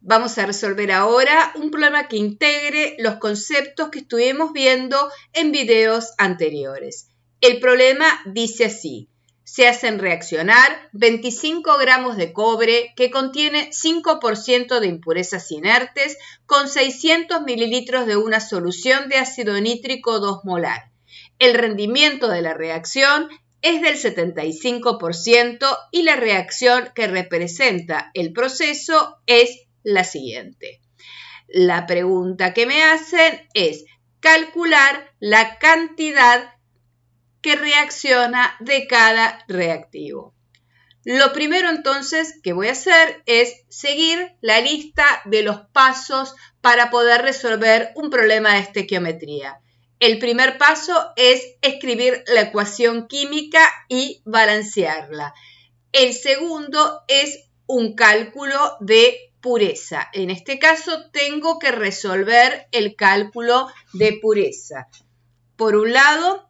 Vamos a resolver ahora un problema que integre los conceptos que estuvimos viendo en videos anteriores. El problema dice así: se hacen reaccionar 25 gramos de cobre que contiene 5% de impurezas inertes con 600 mililitros de una solución de ácido nítrico 2 molar. El rendimiento de la reacción es del 75% y la reacción que representa el proceso es la siguiente. La pregunta que me hacen es calcular la cantidad que reacciona de cada reactivo. Lo primero entonces que voy a hacer es seguir la lista de los pasos para poder resolver un problema de estequiometría. El primer paso es escribir la ecuación química y balancearla. El segundo es un cálculo de pureza. En este caso tengo que resolver el cálculo de pureza. Por un lado,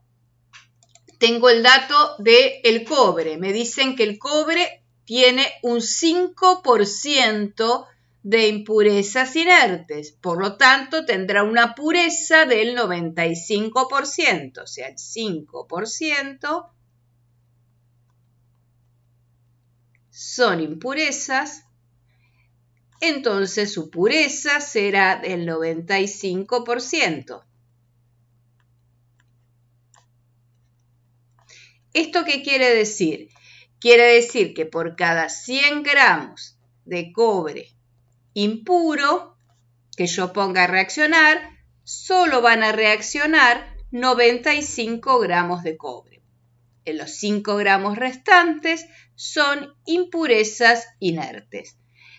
tengo el dato del cobre. Me dicen que el cobre tiene un 5% de impurezas inertes. Por lo tanto, tendrá una pureza del 95%. O sea, el 5% son impurezas. Entonces su pureza será del 95%. ¿Esto qué quiere decir? Quiere decir que por cada 100 gramos de cobre impuro que yo ponga a reaccionar, solo van a reaccionar 95 gramos de cobre. En los 5 gramos restantes son impurezas inertes.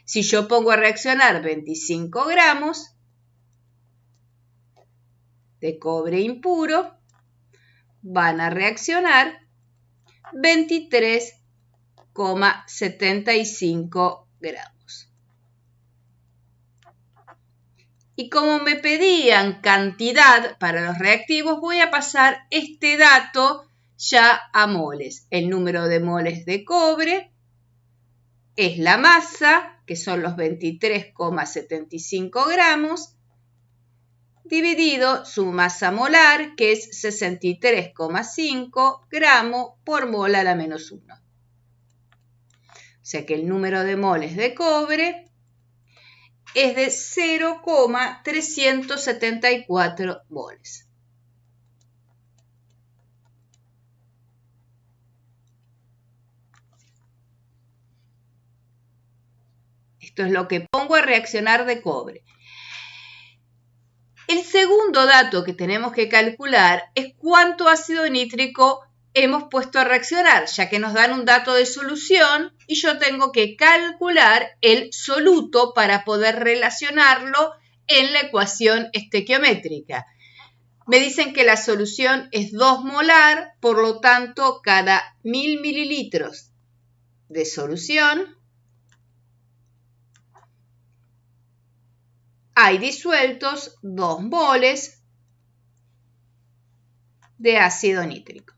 Si yo pongo a reaccionar 25 gramos de cobre impuro, van a reaccionar 23,75 gramos. Y como me pedían cantidad para los reactivos, voy a pasar este dato ya a moles. El número de moles de cobre es la masa, que son los 23,75 gramos, dividido su masa molar, que es 63,5 gramos por mol a la menos 1. O sea que el número de moles de cobre es de 0,374 moles. Esto es lo que pongo a reaccionar de cobre. El segundo dato que tenemos que calcular es cuánto ácido nítrico hemos puesto a reaccionar, ya que nos dan un dato de solución y yo tengo que calcular el soluto para poder relacionarlo en la ecuación estequiométrica. Me dicen que la solución es 2 molar, por lo tanto, cada 1000 mililitros de solución hay disueltos 2 moles de ácido nítrico.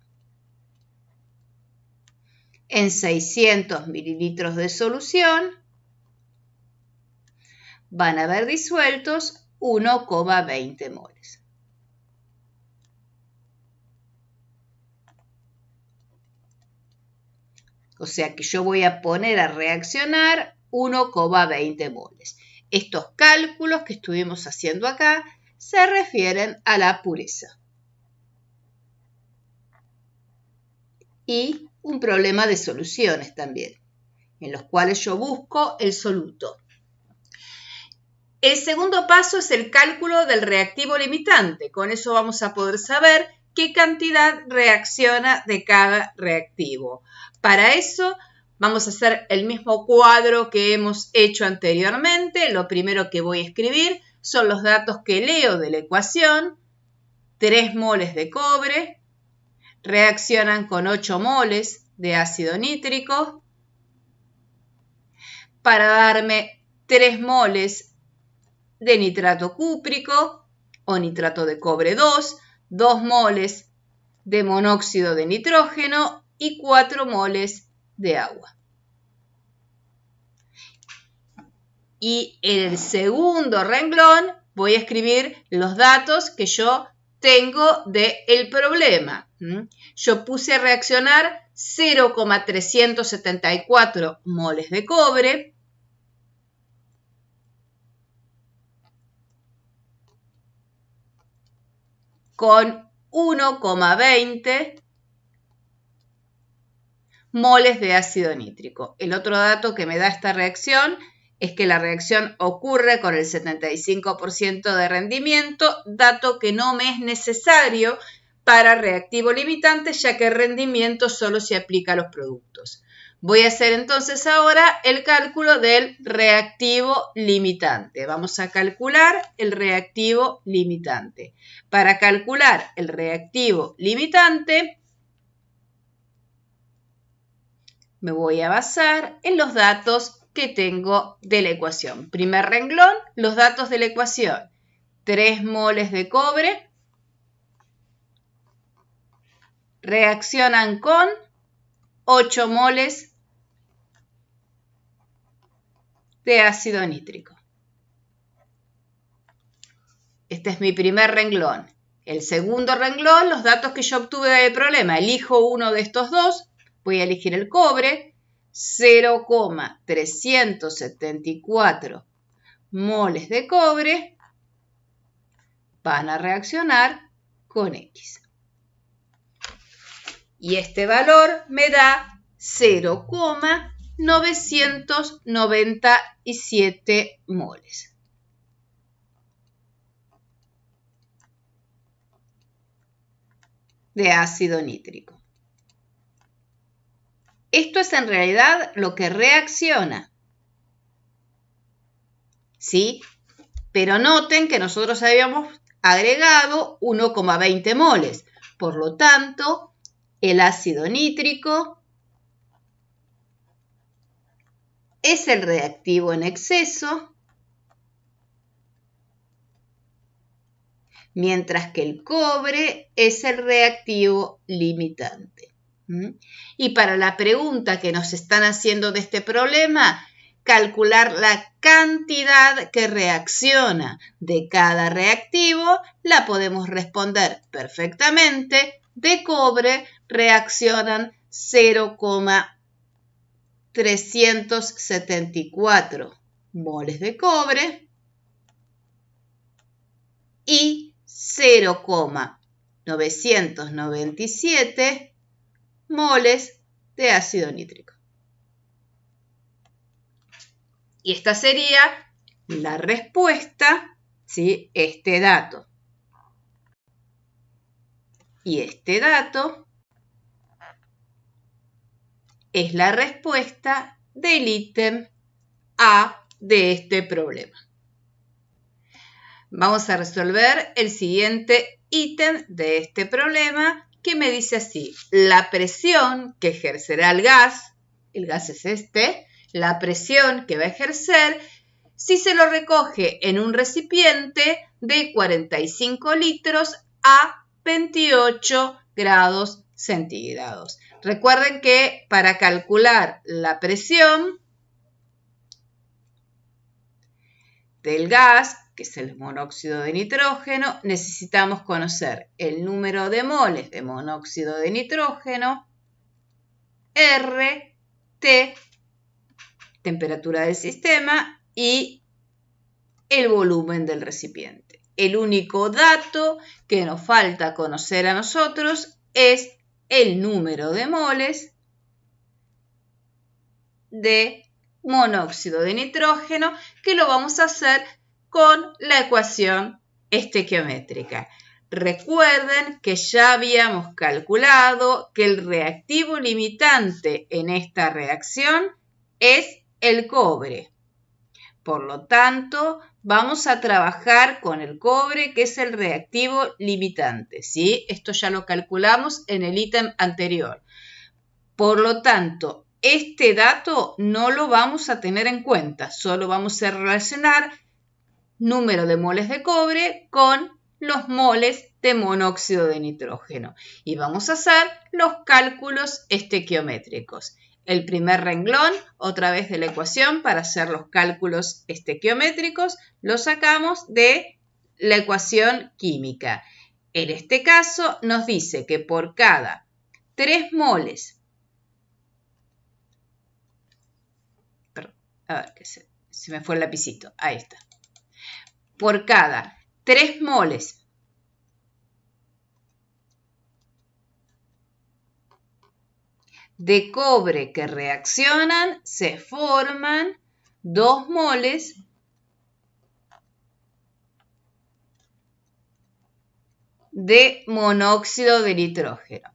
En 600 mililitros de solución van a haber disueltos 1,20 moles. O sea que yo voy a poner a reaccionar 1,20 moles. Estos cálculos que estuvimos haciendo acá se refieren a la pureza. Y un problema de soluciones también, en los cuales yo busco el soluto. El segundo paso es el cálculo del reactivo limitante. Con eso vamos a poder saber qué cantidad reacciona de cada reactivo. Para eso vamos a hacer el mismo cuadro que hemos hecho anteriormente. Lo primero que voy a escribir son los datos que leo de la ecuación. 3 moles de cobre reaccionan con 8 moles de ácido nítrico para darme 3 moles de nitrato cúprico o nitrato de cobre 2, 2 moles de monóxido de nitrógeno y 4 moles de agua. Y en el segundo renglón voy a escribir los datos que yo tengo del problema. Yo puse a reaccionar 0,374 moles de cobre con 1,20 moles de ácido nítrico. El otro dato que me da esta reacción es que la reacción ocurre con el 75% de rendimiento, dato que no me es necesario para reactivo limitante, ya que el rendimiento solo se aplica a los productos. Voy a hacer entonces ahora el cálculo del reactivo limitante. Vamos a calcular el reactivo limitante. Para calcular el reactivo limitante, me voy a basar en los datos que tengo de la ecuación. Primer renglón, los datos de la ecuación. 3 moles de cobre reaccionan con 8 moles de ácido nítrico. Este es mi primer renglón. El segundo renglón, los datos que yo obtuve del problema. Elijo uno de estos dos. Voy a elegir el cobre. 0,374 moles de cobre van a reaccionar con X. Y este valor me da 0,997 moles. De ácido nítrico. Esto es en realidad lo que reacciona. ¿Sí? Pero noten que nosotros habíamos agregado 1,20 moles. Por lo tanto, el ácido nítrico es el reactivo en exceso, mientras que el cobre es el reactivo limitante. Y para la pregunta que nos están haciendo de este problema, calcular la cantidad que reacciona de cada reactivo, la podemos responder perfectamente. De cobre reaccionan 0,374 moles de cobre y 0,997 moles de ácido nítrico. Y esta sería la respuesta, ¿sí? Este dato. Y este dato es la respuesta del ítem A de este problema. Vamos a resolver el siguiente ítem de este problema, que me dice así: la presión que ejercerá el gas es este, la presión que va a ejercer si se lo recoge en un recipiente de 45 litros a 28 grados centígrados. Recuerden que para calcular la presión del gas, que es el monóxido de nitrógeno, necesitamos conocer el número de moles de monóxido de nitrógeno, R, T, temperatura del sistema, y el volumen del recipiente. El único dato que nos falta conocer a nosotros es el número de moles de monóxido de nitrógeno, que lo vamos a hacer con la ecuación estequiométrica. Recuerden que ya habíamos calculado que el reactivo limitante en esta reacción es el cobre. Por lo tanto, vamos a trabajar con el cobre, que es el reactivo limitante, ¿sí? Esto ya lo calculamos en el ítem anterior. Por lo tanto, este dato no lo vamos a tener en cuenta, solo vamos a relacionar número de moles de cobre con los moles de monóxido de nitrógeno. Y vamos a hacer los cálculos estequiométricos. el primer renglón, otra vez de la ecuación para hacer los cálculos estequiométricos, lo sacamos de la ecuación química. En este caso nos dice que por cada 3 moles, a ver, que se me fue el lapicito, ahí está. Por cada 3 moles de cobre que reaccionan, se forman 2 moles de monóxido de nitrógeno.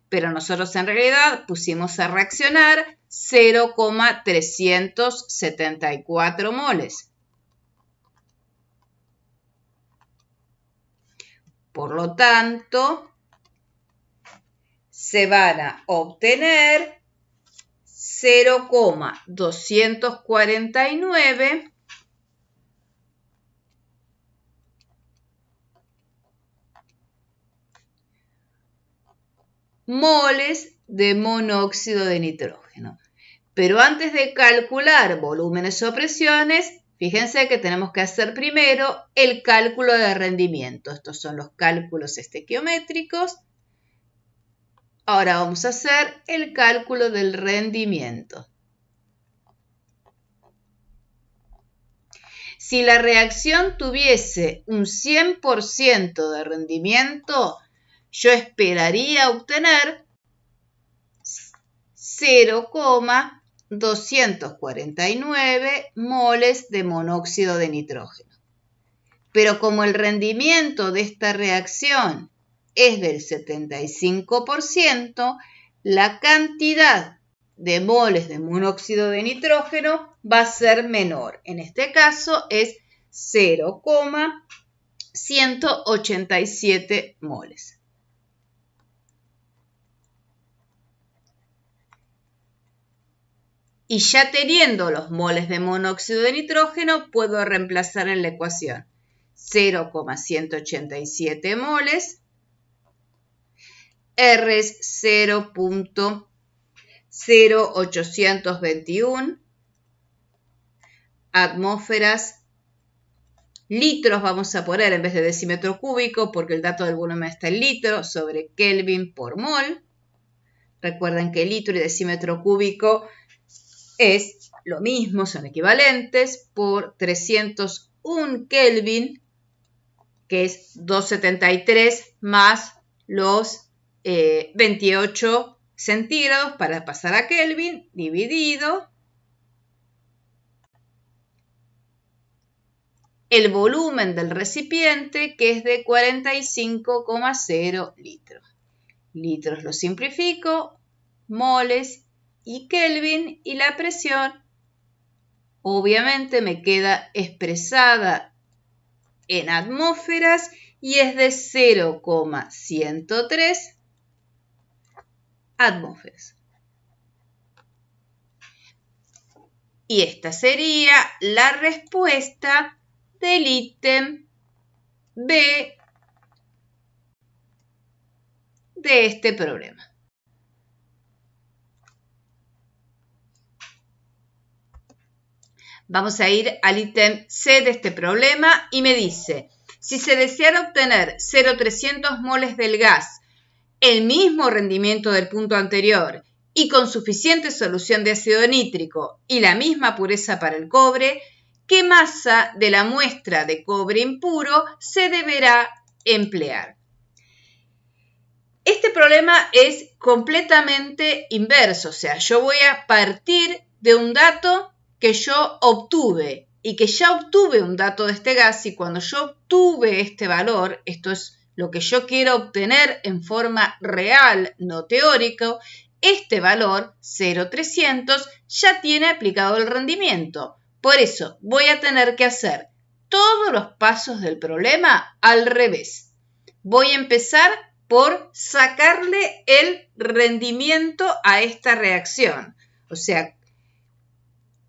Pero nosotros en realidad pusimos a reaccionar 0,374 moles. Por lo tanto, se van a obtener 0,249 moles de monóxido de nitrógeno. Pero antes de calcular volúmenes o presiones, fíjense que tenemos que hacer primero el cálculo de rendimiento. Estos son los cálculos estequiométricos. Ahora vamos a hacer el cálculo del rendimiento. Si la reacción tuviese un 100% de rendimiento, yo esperaría obtener 0,249 moles de monóxido de nitrógeno. Pero como el rendimiento de esta reacción es del 75%, la cantidad de moles de monóxido de nitrógeno va a ser menor. En este caso es 0,187 moles. Y ya teniendo los moles de monóxido de nitrógeno, puedo reemplazar en la ecuación 0,187 moles, R es 0,0821 atmósferas, litros vamos a poner en vez de decímetro cúbico porque el dato del volumen está en litro, sobre Kelvin por mol. Recuerden que litro y decímetro cúbico es lo mismo, son equivalentes, por 301 Kelvin, que es 273 más los 28 centígrados para pasar a Kelvin, dividido el volumen del recipiente, que es de 45,0 litros. Litros lo simplifico, moles y Kelvin, y la presión obviamente me queda expresada en atmósferas y es de 0,103 atmósferas. Y esta sería la respuesta del ítem B de este problema. Vamos a ir al ítem C de este problema y me dice, si se deseara obtener 0,300 moles del gas, el mismo rendimiento del punto anterior y con suficiente solución de ácido nítrico y la misma pureza para el cobre, ¿qué masa de la muestra de cobre impuro se deberá emplear? Este problema es completamente inverso, o sea, yo voy a partir de un dato que yo obtuve y que ya obtuve un dato de este gas, y cuando yo obtuve este valor, esto es lo que yo quiero obtener en forma real, no teórico, este valor, 0,300, ya tiene aplicado el rendimiento. Por eso voy a tener que hacer todos los pasos del problema al revés. Voy a empezar por sacarle el rendimiento a esta reacción. O sea,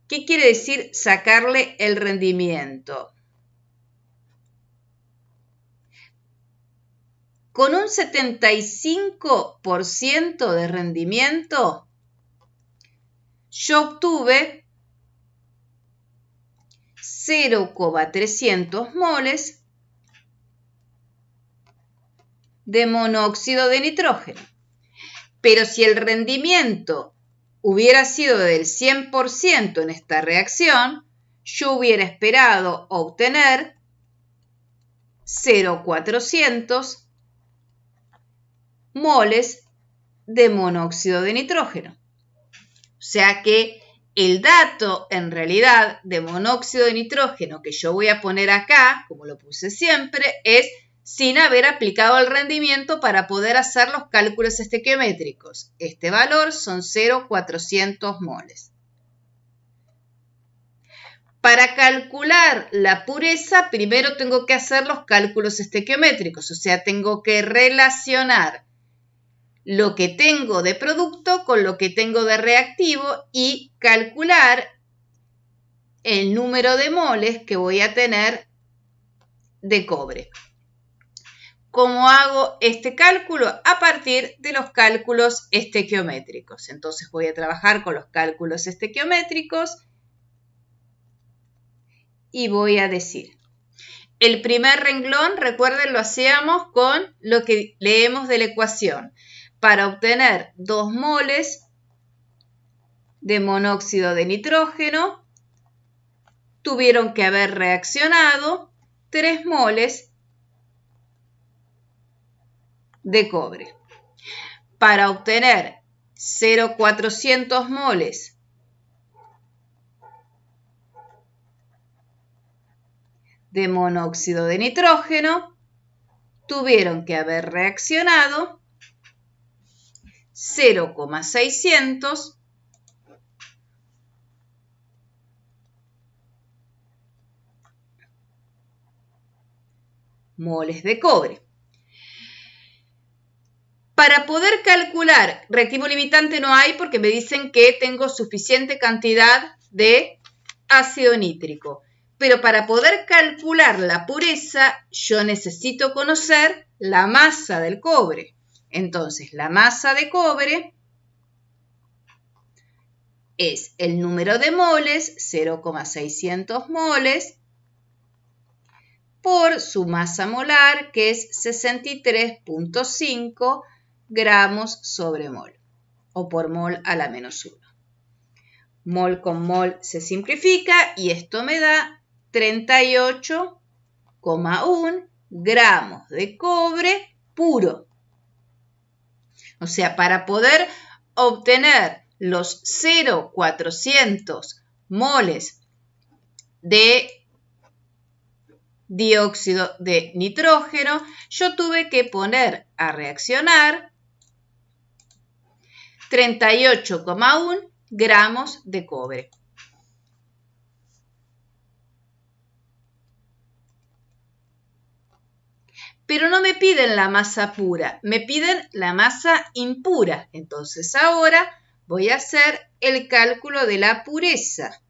¿qué quiere decir sacarle el rendimiento? Con un 75% de rendimiento, yo obtuve 0,300 moles de monóxido de nitrógeno. Pero si el rendimiento hubiera sido del 100% en esta reacción, yo hubiera esperado obtener 0,400 moles de monóxido de nitrógeno. O sea que el dato en realidad de monóxido de nitrógeno que yo voy a poner acá, como lo puse siempre, es sin haber aplicado el rendimiento para poder hacer los cálculos estequiométricos. Este valor son 0,400 moles. Para calcular la pureza, primero tengo que hacer los cálculos estequiométricos, o sea, tengo que relacionar lo que tengo de producto con lo que tengo de reactivo y calcular el número de moles que voy a tener de cobre. ¿Cómo hago este cálculo? A partir de los cálculos estequiométricos. Entonces voy a trabajar con los cálculos estequiométricos y voy a decir, el primer renglón, recuerden, lo hacíamos con lo que leemos de la ecuación. Para obtener 2 moles de monóxido de nitrógeno, tuvieron que haber reaccionado 3 moles de cobre. Para obtener 0,400 moles de monóxido de nitrógeno, tuvieron que haber reaccionado 0,600 moles de cobre. Para poder calcular, reactivo limitante no hay porque me dicen que tengo suficiente cantidad de ácido nítrico. Pero para poder calcular la pureza, yo necesito conocer la masa del cobre. Entonces, la masa de cobre es el número de moles, 0,600 moles, por su masa molar, que es 63,5 gramos sobre mol, o por mol a la menos 1. Mol con mol se simplifica y esto me da 38,1 gramos de cobre puro. O sea, para poder obtener los 0,400 moles de dióxido de nitrógeno, yo tuve que poner a reaccionar 38,1 gramos de cobre. Pero no me piden la masa pura, me piden la masa impura. Entonces ahora voy a hacer el cálculo de la pureza.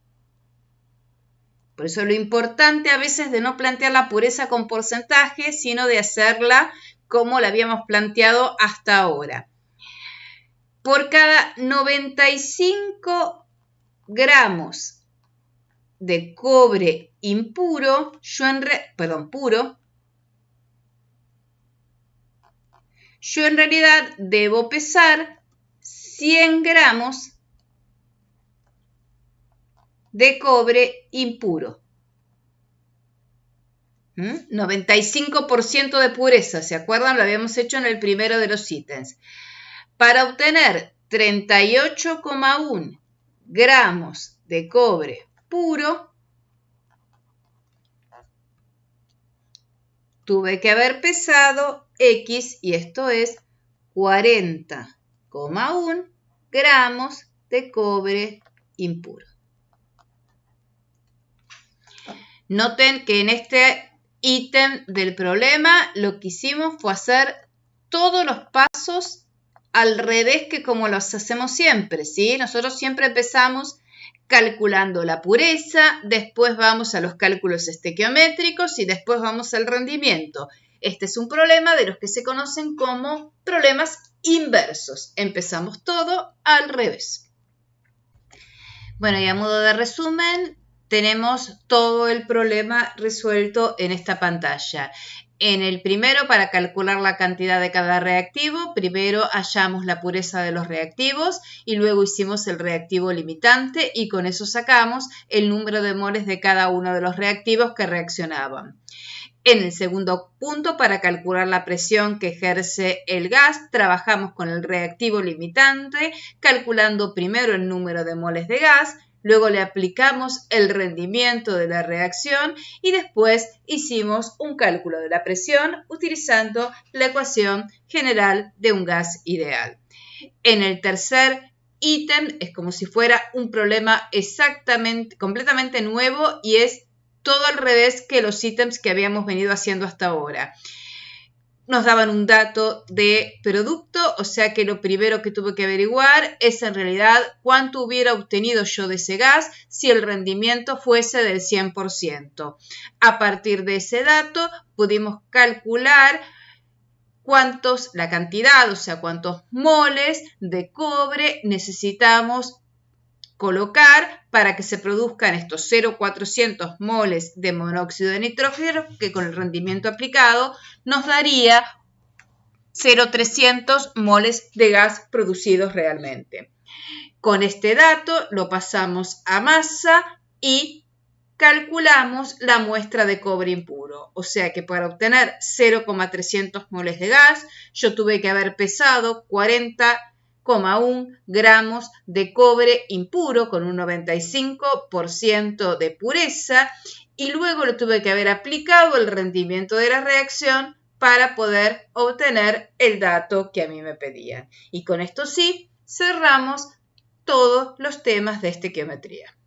Por eso lo importante a veces de no plantear la pureza con porcentaje, sino de hacerla como la habíamos planteado hasta ahora. Por cada 95 gramos de cobre impuro, puro, yo en realidad debo pesar 100 gramos de cobre impuro. 95% de pureza, ¿se acuerdan? Lo habíamos hecho en el primero de los ítems. Para obtener 38,1 gramos de cobre puro, tuve que haber pesado X, y esto es 40,1 gramos de cobre impuro. Noten que en este ítem del problema lo que hicimos fue hacer todos los pasos al revés que como los hacemos siempre, ¿sí? Nosotros siempre empezamos calculando la pureza, después vamos a los cálculos estequiométricos y después vamos al rendimiento. Este es un problema de los que se conocen como problemas inversos. Empezamos todo al revés. Bueno, y a modo de resumen, tenemos todo el problema resuelto en esta pantalla. En el primero, para calcular la cantidad de cada reactivo, primero hallamos la pureza de los reactivos y luego hicimos el reactivo limitante y con eso sacamos el número de moles de cada uno de los reactivos que reaccionaban. En el segundo punto, para calcular la presión que ejerce el gas, trabajamos con el reactivo limitante, calculando primero el número de moles de gas, luego le aplicamos el rendimiento de la reacción y después hicimos un cálculo de la presión utilizando la ecuación general de un gas ideal. En el tercer ítem es como si fuera un problema completamente nuevo y es todo al revés que los ítems que habíamos venido haciendo hasta ahora. Nos daban un dato de producto, o sea que lo primero que tuve que averiguar es en realidad cuánto hubiera obtenido yo de ese gas si el rendimiento fuese del 100%. A partir de ese dato pudimos calcular la cantidad, o sea, cuántos moles de cobre necesitamos colocar para que se produzcan estos 0,400 moles de monóxido de nitrógeno, que con el rendimiento aplicado nos daría 0,300 moles de gas producidos realmente. Con este dato lo pasamos a masa y calculamos la muestra de cobre impuro. O sea que para obtener 0,300 moles de gas, yo tuve que haber pesado 40,1 gramos de cobre impuro con un 95% de pureza y luego le tuve que haber aplicado el rendimiento de la reacción para poder obtener el dato que a mí me pedían. Y con esto sí, cerramos todos los temas de estequiometría.